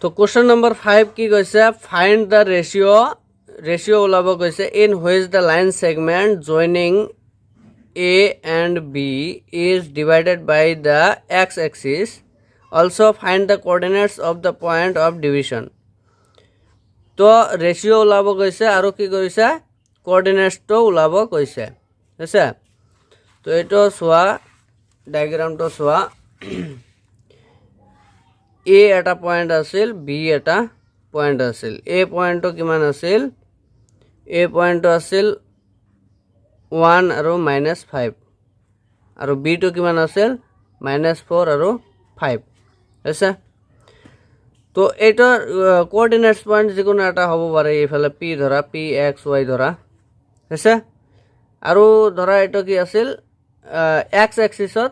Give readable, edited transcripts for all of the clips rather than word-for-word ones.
তো question number 5 কি কৈছে ফাইন্ড দ্য ৰেচিঅ ওলাব কৈছে in which the line segment joining A and B is divided by the x-axis. Also find the coordinates of the point of division. তো ratio ওলাব কৈছে আৰু কি কৰিছে কোঅৰ্ডিনেটছটো ওলাব কৈছে হৈছে তো এইটো চোৱা ডায়াগ্ৰামটো চোৱা A এটা পয়েন্ট আছিল B এটা পয়েন্ট আছিল A পয়েন্টটো কিমান আছিল A পয়েন্টটো আছিল 1 আৰু -5 আৰু B টো কিমান আছিল -4 আৰু 5 আছে তো এটাৰ কোঅৰ্ডিনেটস পয়েন্ট যিকোনো এটা হ'ব পাৰে এইফালে P ধৰা P X Y ধৰা আছে আৰু ধৰা এটা কি আছিল X এক্সিছত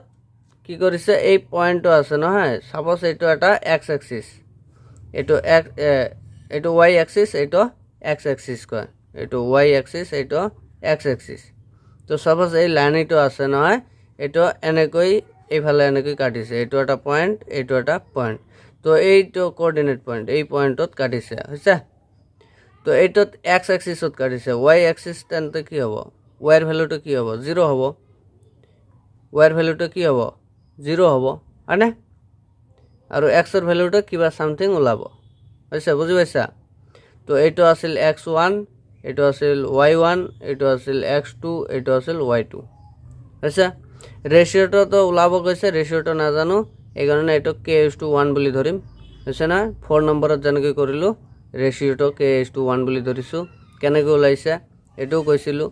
কি কৰিছে এই পয়েন্টটো আছে নহয় সাপোজ এইটো এটা X এক্সিস এইটো এইটো Y এক্সিস এইটো X এক্সিস কয় এইটো Y এক্সিস এইটো X এক্সিস তো সাপোজ এই লাইনটো আছে নহয় এটো এনেকৈ এইফালে এনেকৈ কাটিছে এইটো এটা পয়েন্ট এইটো এটা পয়েন্ট তো এইটো কোঅৰ্ডিনেট পয়েন্ট এই পয়েন্টত কাটিছে হৈছে তো এইটোত x এক্সিসত কাটিছে y এক্সিস তেন্তে কি হ'ব y এর ভ্যালুটো কি হ'ব 0 হ'ব y এর ভ্যালুটো কি হ'ব 0 হ'ব আনে আৰু x এর ভ্যালুটো কিবা সামথিং ওলাব হৈছে বুজি পাইছা তো এইটো আছিল x1 এইটো আছিল y1 এইটো আছিল x2 এইটো আছিল y2 হৈছে ৰেশিওটো তো ওলাব কৈছে ৰেশিওটো না জানো এই কাৰণে এটা k:1 বুলি ধৰিম হৈছে না 4 নম্বৰত যেনেকৈ কৰিলো ৰেশিওটো k:1 বুলি ধৰিছো কেনেকৈ ওলাইছে এটাও কৈছিলো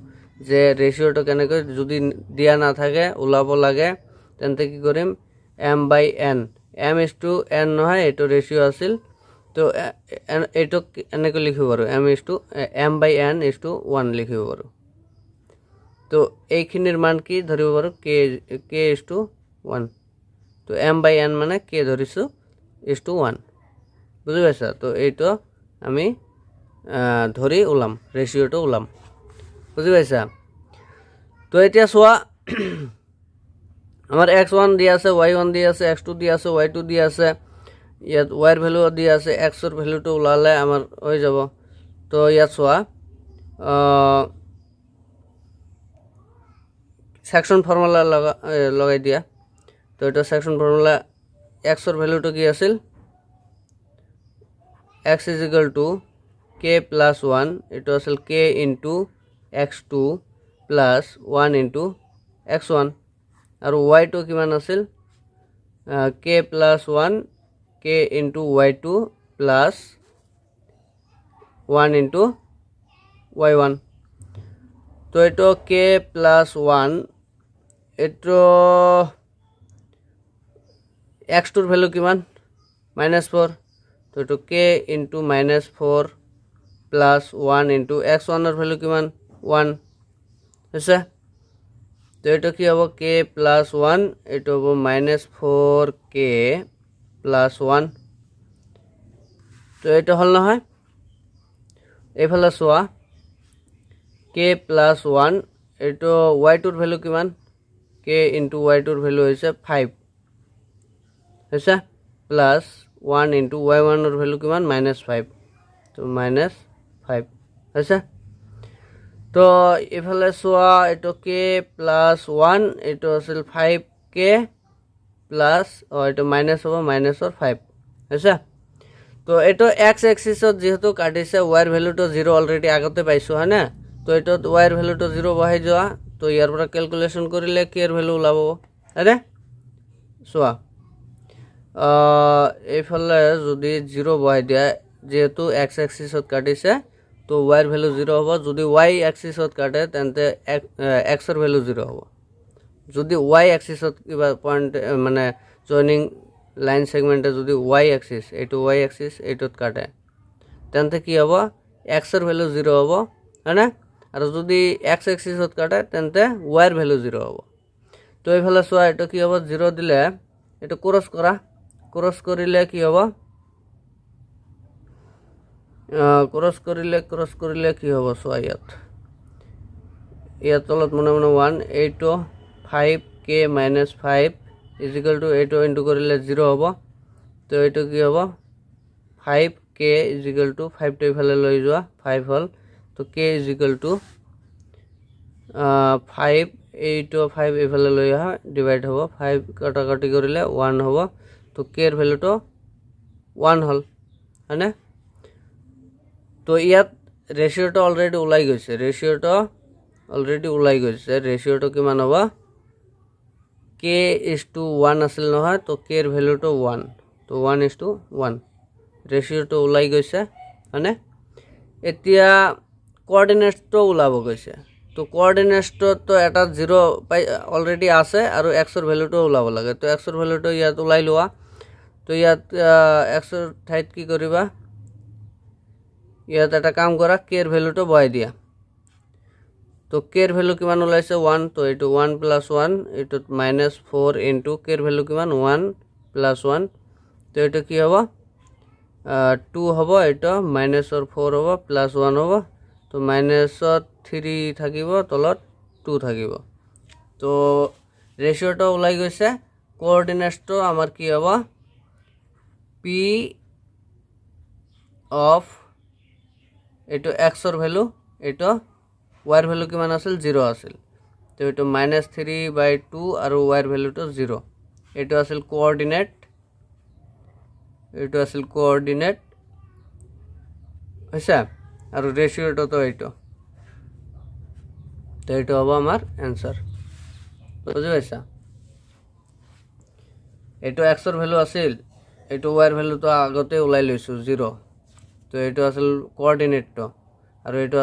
যে ৰেশিওটো কেনেকৈ যদি দিয়া না থাকে ওলাব লাগে তেন্তে কি কৰিম m/n m:n নহয় এটো ৰেশিও আছিল তো এটো এনেকৈ লিখিব পাৰো m/n = 1 লিখিব পাৰো তো এইখিনিৰ মান কি ধৰিব পাৰো k:1 তো m/n মানে k ধৰিছো = 1 বুজি পাইছা তো এইটো আমি ধৰি ওলাম ৰেশিওটো ওলাম বুজি পাইছা তো এতিয়া চোৱা আমাৰ x1 দিয়া আছে y1 দিয়া আছে x2 দিয়া আছে y2 দিয়া আছে ইয়াত y এর ভ্যালু দিয়া আছে x এর ভ্যালুটো ওলালে আমাৰ হৈ যাব তো ইয়াত চোৱা সেকশন ফর্মুলা লগাই দিয়া তো এটা সেকশন ফর্মুলা x এর ভ্যালুটো কি আছিল x = k + 1 এটা আছিল k * x2 + 1 * x1 আৰু y2 কিমান আছিল k + 1 k * y2 + 1 * y1 তো এটা k + 1 এটা x2 এর ভ্যালু কিমান -4 তো এটা k * -4 + 1 * x1 এর ভ্যালু কিমান 1 আছে তো এটা কি হবে k + 1 এটা হবে -4k + 1 তো এটা হল না হয় এইফালে চোৱা k + 1 এটা y2 এর ভ্যালু কিমান k * y2 এর ভ্যালু হইছে 5 হইছে প্লাস 1 * y1 এর ভ্যালু কিমান -5 তো -5 হইছে তো এফালে চোৱা এটা k + 1 এটা আছিল 5k প্লাস এটা মাইনাস হবে মাইনাসৰ 5 হইছে তো এটা x এক্সিসত যেহেতু কাটিছে y এর ভ্যালুটো 0 অলরেডি আগতে পাইছো হয় না তো এটা y এর ভ্যালুটো 0 বহাই যোৱা তো ইয়াৰ পৰা ক্যালকুলেশন কৰিলে k এৰ ভ্যালু ওলাব আৰে চোৱা এইফালে যদি 0 বহাই দিয়া যেহেতু x এক্সিসত কাটিছে তো y এর ভ্যালু 0 হবে যদি y এক্সিসত কাটে তেন্তে x এর ভ্যালু 0 হবে যদি y এক্সিসত কিবা পয়েন্ট মানে জয়নিং লাইন সেগমেন্টে যদি y এক্সিস এইটো y এক্সিস এইটোত কাটে তেন্তে কি হবে x এর ভ্যালু 0 হবে হয়না আর যদি x এক্সিসত কাটে তেন্তে y এর ভ্যালু 0 হবে তো এইফালে চোৱা এটা কি হবে 0 দিলে এটা ক্ৰস কৰিলে কি হবে ক্ৰস কৰিলে কি হবে চোৱা ইয়াত তলত মনে মনে 1 এইটো 5k - 5 = এইটো ইনটু করিলে 0 হবো তো এইটো কি হবো 5k ইজ ইকুৱেল টু 5টো ইফালে লৈ যোৱা 5 হ'ল তো k ইজ ইকুৱেল টু 5 এইটো 5 ইফালে লৈ অহা ডিভাইড হ'ব 5 কাটাকাটি কৰিলে 1 হ'ব তো k এর ভ্যালুটো 1 হ'ল হয়নে তো ইয়াত রেশিওটো অলরেডি ওলাই গৈছে রেশিওটো কিমান হ'ব k is to 1 আছিল নহয় তো k এর ভ্যালুটো 1 তো 1 is to 1 রেশিওটো ওলাই গৈছে হয়নে এতিয়া কোঅর্ডিনেটসটো ওলাব গৈছে তো কোঅর্ডিনেটসটো তো এটা 0 অলরেডি আছে আৰু x এৰ ভ্যালুটো ওলাব লাগে তো x এৰ ভ্যালুটো ইয়াত ওলাই লোৱা তো ইয়াত x এৰ ঠাইত কি কৰিবা ইয়াত এটা কাম কৰা k এর ভ্যালুটো বহাই দিয়া তো k এর ভ্যালু কিমান ওলাইছে 1 তো এটো 1 + 1 এটো -4 ইনটু k এর ভ্যালু কিমান 1 + 1 তো এটো কি হ'ব 2 হ'ব এটো -4 হ'ব +1 হ'ব তো -3 থাকিব তলত 2 থাকিব তো রেশিওটো ওলাই গৈছে কোঅর্ডিনেটসটো আমাৰ কি হ'ব p অফ এটো x এর ভ্যালু এটো y এর ভ্যালু কিমান আছিল 0 আছিল তো এটো -3/2 আৰু y এৰ ভ্যালুটো 0 এটো আছিল কোঅৰ্ডিনেট হইছে আৰু ৰেশিওটো তো এটো তো এটো হ'ব আমাৰ आंसर বুঝি পাইছা এটো x এর ভ্যালু আছিল এটো y এর ভ্যালু তো আগতে ওলাই লৈছো 0 তো এটো আছিল কোঅর্ডিনেটটো আৰু এটো